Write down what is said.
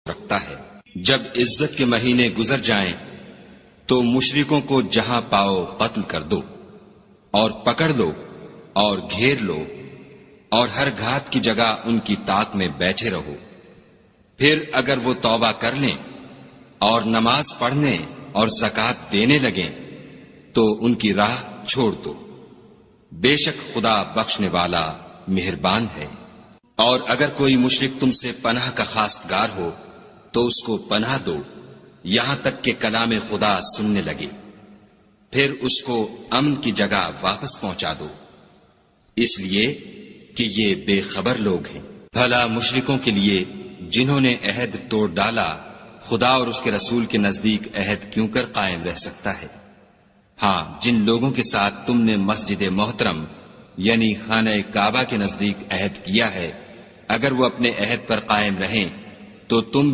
رکھتا ہے۔ جب عزت کے مہینے گزر جائیں تو مشرکوں کو جہاں پاؤ قتل کر دو اور پکڑ لو اور گھیر لو اور ہر گھات کی جگہ ان کی طاق میں بیٹھے رہو۔ پھر اگر وہ توبہ کر لیں اور نماز پڑھنے اور زکوٰۃ دینے لگیں تو ان کی راہ چھوڑ دو، بے شک خدا بخشنے والا مہربان ہے۔ اور اگر کوئی مشرک تم سے پناہ کا خواستگار ہو تو اس کو پناہ دو یہاں تک کہ کلام خدا سننے لگے، پھر اس کو امن کی جگہ واپس پہنچا دو، اس لیے کہ یہ بے خبر لوگ ہیں۔ بھلا مشرکوں کے لیے جنہوں نے عہد توڑ ڈالا خدا اور اس کے رسول کے نزدیک عہد کیوں کر قائم رہ سکتا ہے؟ ہاں، جن لوگوں کے ساتھ تم نے مسجد محترم یعنی خانہ کعبہ کے نزدیک عہد کیا ہے، اگر وہ اپنے عہد پر قائم رہیں تو تم